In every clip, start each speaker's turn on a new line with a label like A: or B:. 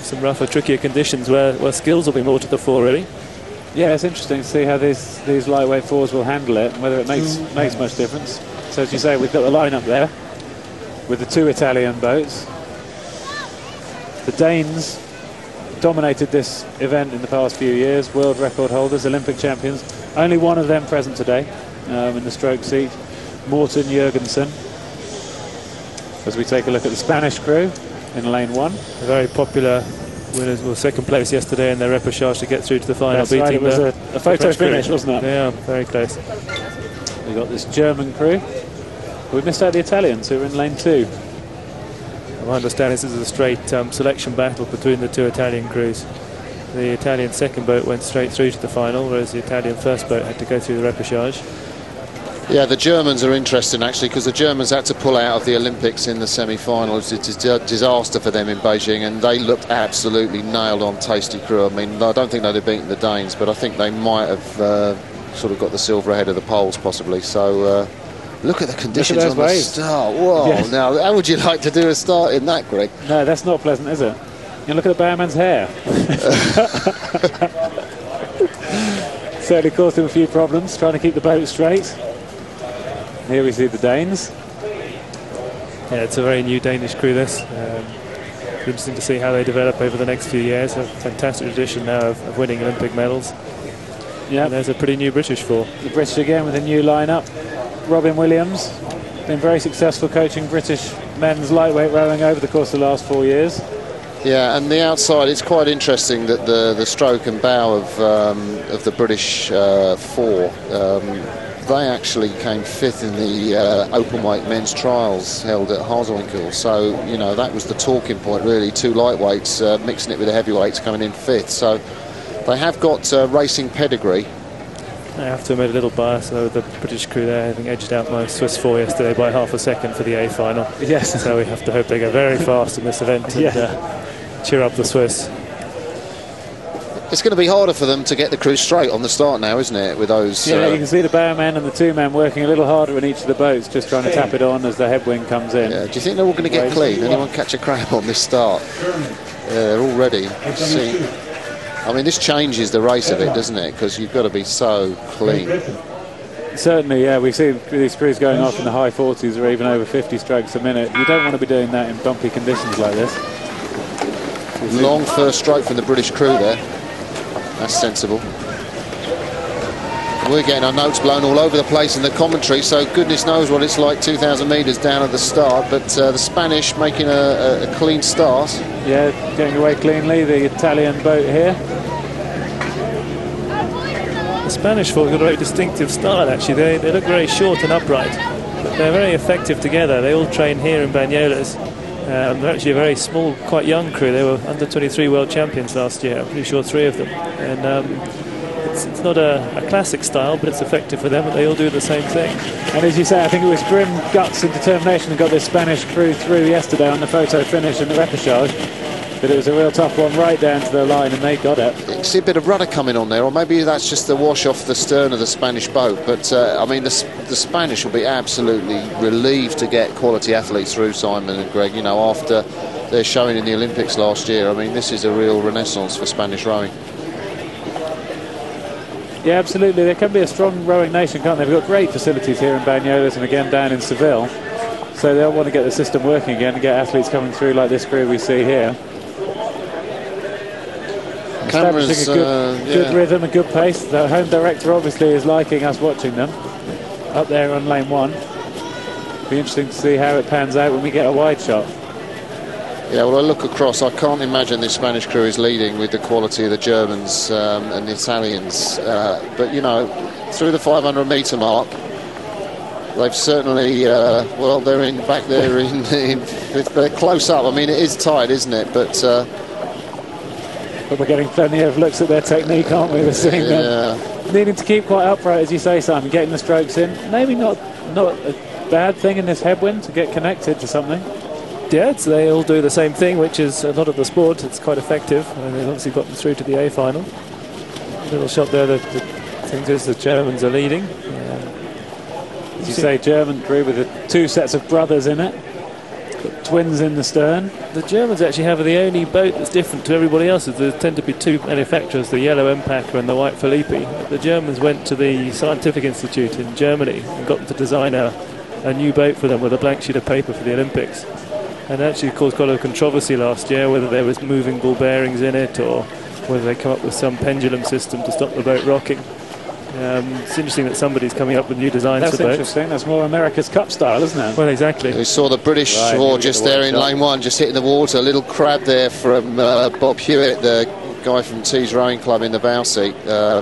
A: some rougher, trickier conditions where skills will be more to the fore, really.
B: Yeah, it's interesting to see how these lightweight fours will handle it and whether it makes much difference. So as you say, we've got the lineup there with the 2 Italian boats. The Danes dominated this event in the past few years, world record holders, Olympic champions. Only one of them present today in the stroke seat, Morten Jørgensen. As we take a look at the Spanish crew in lane 1.
A: A very popular winners, well, second place yesterday in their repechage to get through to the final.
B: That's right, it was a photo finish, wasn't it?
A: Yeah, very close.
B: We've got this German crew. We missed out the Italians who were in lane 2.
A: I understand this is a straight selection battle between the 2 Italian crews. The Italian second boat went straight through to the final, whereas the Italian first boat had to go through the repechage.
C: Yeah, the Germans are interesting actually, because the Germans had to pull out of the Olympics in the semi-finals. It's a disaster for them in Beijing, and they looked absolutely nailed on, tasty crew. I mean, I don't think they'd have beaten the Danes, but I think they might have sort of got the silver ahead of the Poles possibly. So look at the conditions on the start. Whoa, yes. Now how would you like to do a start in that, Greg?
B: No, that's not pleasant, is it? You look at the barman's hair. Certainly caused him a few problems trying to keep the boat straight. Here we see the Danes.
A: Yeah, it's a very new Danish crew, this. Interesting to see how they develop over the next few years. A fantastic tradition now of winning Olympic medals. Yeah, and there's a pretty new British four.
B: The British again with a new lineup. Robin Williams, been very successful coaching British men's lightweight rowing over the course of the last 4 years.
C: Yeah, and the outside, it's quite interesting that the stroke and bow of the British four, they actually came 5th in the open weight men's trials held at Hazelwinkel. So, you know, that was the talking point, really. 2 lightweights, mixing it with the heavyweights, coming in 5th. So they have got racing pedigree.
A: I have to admit a little bias though, with the British crew there, having edged out my Swiss 4 yesterday by half a second for the A final.
B: Yes.
A: So we have to hope they go very fast in this event and cheer up the Swiss.
C: It's going to be harder for them to get the crew straight on the start now, isn't it, with those...
B: Yeah, you can see the bowerman and the 2 men working a little harder in each of the boats, just trying to tap it on as the headwind comes in.
C: Yeah. Do you think they're all going to get clean? Anyone catch a crab on this start? Yeah, they're all ready. See, I mean, this changes the race of it, doesn't it? Because you've got to be so clean.
B: Certainly, yeah. We see these crews going off in the high 40s or even over 50 strokes a minute. You don't want to be doing that in bumpy conditions like this.
C: Long first stroke from the British crew there. That's sensible. We're getting our notes blown all over the place in the commentary, so goodness knows what it's like 2,000 metres down at the start. But the Spanish making a clean start. Yeah,
B: getting away cleanly. The Italian boat here.
A: The Spanish four got a very distinctive style, actually. They look very short and upright, but they're very effective together. They all train here in Banyoles. They're actually a very small, quite young crew. They were under 23 world champions last year. I'm pretty sure 3 of them. And it's not a classic style, but it's effective for them, and they all do the same thing.
B: And as you say, I think it was grim guts and determination that got this Spanish crew through yesterday on the photo finish and the repechage. But it was a real tough one right down to the line, and they got it.
C: You see a bit of rudder coming on there, or maybe that's just the wash off the stern of the Spanish boat. But I mean, the Spanish will be absolutely relieved to get quality athletes through, Simon and Greg. You know, after their showing in the Olympics last year, I mean, this is a real renaissance for Spanish rowing.
B: Yeah, absolutely. They can be a strong rowing nation, can't they? They've got great facilities here in Banyoles and again down in Seville. So they'll want to get the system working again and get athletes coming through like this crew we see here. Establishing a good rhythm, a good pace. The home director obviously is liking us watching them up there on lane 1. Be interesting to see how it pans out when we get a wide shot.
C: Yeah, well, I look across, I can't imagine this Spanish crew is leading with the quality of the Germans and the Italians. But, you know, through the 500 metre mark, they've certainly, well, they're in back there, they're close up. I mean, it is tight, isn't it? But
B: we're getting plenty of looks at their technique, aren't we? We're seeing them needing to keep quite upright, as you say, Simon, getting the strokes in. Maybe not a bad thing in this headwind to get connected to something.
A: Yeah, they all do the same thing, which is a lot of the sport. It's quite effective, and they've obviously gotten through to the A final. A little shot there. The thing is, the Germans are leading.
B: As you say, German crew with the 2 sets of brothers in it. twins in the stern.
A: The Germans actually have the only boat that's different to everybody else's. There tend to be two manufacturers, the yellow Empacher and the white Felipe. The Germans went to the Scientific Institute in Germany and got them to design a new boat for them with a blank sheet of paper for the Olympics. And actually caused quite a controversy last year, whether there was moving ball bearings in it or whether they come up with some pendulum system to stop the boat rocking. It's interesting that somebody's coming up with new designs for boats.
B: That's interesting. That's more America's Cup style, isn't it?
A: Well, exactly.
C: We saw the British oar just there in lane one, just hitting the water. A little crab there from Bob Hewitt, the guy from Tees Rowing Club in the bow seat.
B: Yeah,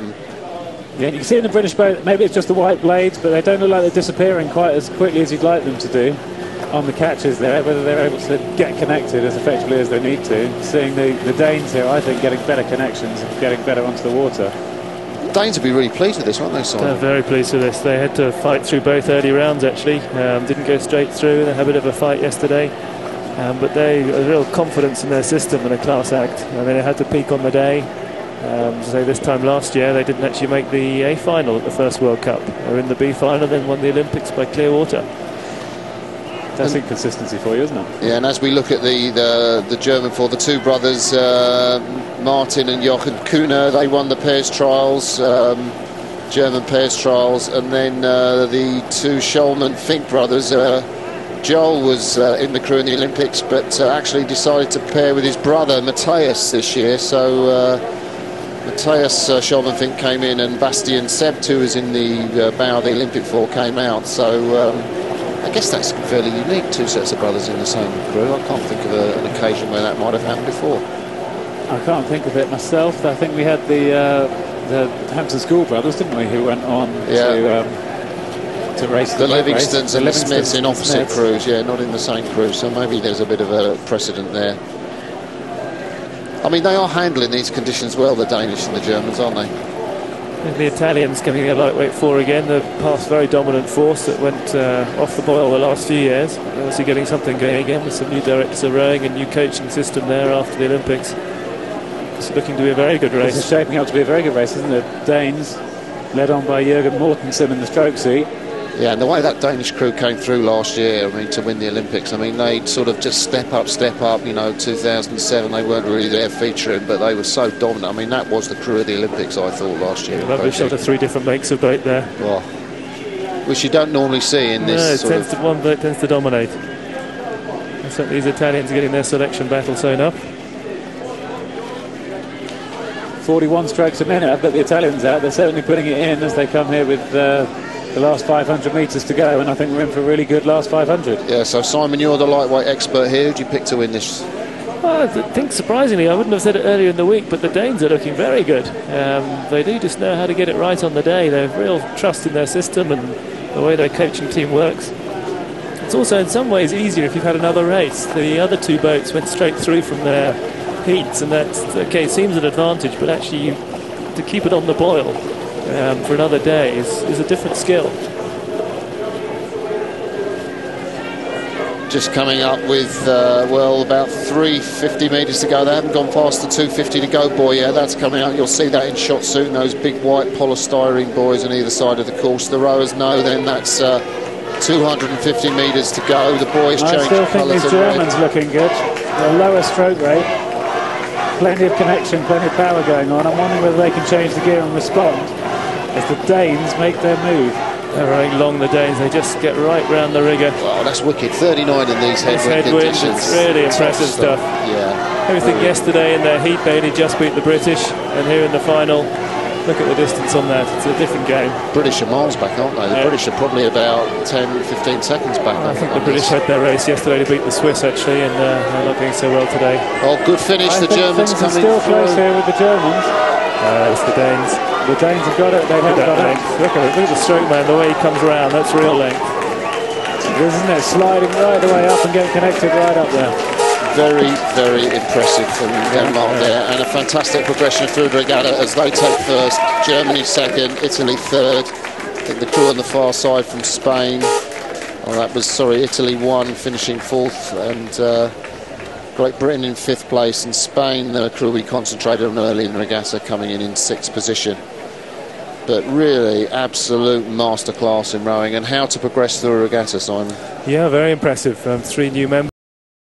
B: you can see in the British boat, maybe it's just the white blades, but they don't look like they're disappearing quite as quickly as you'd like them to do on the catches there, whether they're able to get connected as effectively as they need to. Seeing the Danes here, I think, getting better connections and getting better onto the water.
C: Danes would be really pleased with this, weren't they, Simon?
A: They're very pleased with this. They had to fight through both early rounds, actually. Didn't go straight through. They had a bit of a fight yesterday. But they had real confidence in their system and a class act. I mean, they had to peak on the day. So this time last year, they didn't actually make the A final at the first World Cup. They were in the B final, then won the Olympics by clear water.
B: That's inconsistency for you, isn't it?
C: Yeah, and as we look at the German for the two brothers, Martin and Jochen Kuhner, they won the pairs trials, German pairs trials, and then the two Schollmann-Fink brothers. Joel was in the crew in the Olympics, but actually decided to pair with his brother Matthias this year. So Matthias Schollmann-Fink came in, and Bastian Sebt, who was in the bow of the Olympic four, came out. So I guess that's fairly unique, two sets of brothers in the same crew. I can't think of an occasion where that might have happened before.
B: I can't think of it myself. I think we had the Hampton School brothers, didn't we, who went on to race
C: the Livingstons and the Smiths in opposite crews, not in the same crew. So maybe there's a bit of a precedent there. I mean, they are handling these conditions well, the Danish and the Germans, aren't they?
A: The Italians coming in lightweight four again. The past very dominant force that went off the boil the last few years. Obviously getting something going again with some new directors of rowing and new coaching system there after the Olympics. It's looking to be a very good race.
B: It's shaping up to be a very good race, isn't it? Danes, led on by Jürgen Mortensen in the stroke seat.
C: Yeah, and the way that Danish crew came through last year, I mean, to win the Olympics, I mean, they sort of just step up, you know. 2007, they weren't really there featuring, but they were so dominant. I mean, that was the crew of the Olympics, I thought, last year.
A: Lovely shot of three different makes of boat there.
C: Well, which you don't normally see in this
A: one boat tends to dominate. And certainly these Italians are getting their selection battle sewn up.
B: 41 strokes a minute. I've got the Italians out. They're certainly putting it in as they come here with the last 500 metres to go, and I think we're in for a really good last 500.
C: Yeah, so Simon, you're the lightweight expert here. Who'd you pick to win this?
A: Well, I think surprisingly, I wouldn't have said it earlier in the week, but the Danes are looking very good. They do just know how to get it right on the day. They have real trust in their system and the way their coaching team works. It's also in some ways easier if you've had another race. The other two boats went straight through from their heats, and that's okay. It seems an advantage, but actually to keep it on the boil for another day is a different skill.
C: Just coming up with, about 350 metres to go. They haven't gone past the 250 to go buoy yet. That's coming out. You'll see that in shot soon, those big white polystyrene buoys on either side of the course. The rowers know then that's 250 metres to go. The buoys change colour.
B: I still think these Germans looking good. The lower stroke rate, plenty of connection, plenty of power going on. I'm wondering whether they can change the gear and respond as the Danes make their move.
A: They're running long, the Danes. They just get right round the rigger.
C: Wow, that's wicked. 39 in these headwind conditions.
A: It's really impressive stuff.
C: Yeah.
A: Everything yesterday in their heat, they only just beat the British, and here in the final, look at the distance on that. It's a different game.
C: British are miles back, aren't they? The British are probably about 10, 15 seconds back.
A: I think the British had their race yesterday to beat the Swiss, actually, and they're not going so well today.
C: Oh, good finish. The Germans coming
B: still close here with the Germans.
A: It's the Danes.
B: The Danes have got it. They've got it.
A: Look at the stroke man, the way he comes around. That's real length.
B: Isn't it? Sliding right the way up and getting connected right up there.
C: Very, very impressive from Denmark there, and a fantastic progression through the regatta as they take first, Germany second, Italy third. I think the crew on the far side from Spain, Italy won, finishing fourth, and Great Britain in fifth place, and Spain, the crew we concentrated on early in the regatta, coming in sixth position. But really absolute masterclass in rowing, and how to progress through a regatta, Simon.
A: Yeah, very impressive. 3 new members.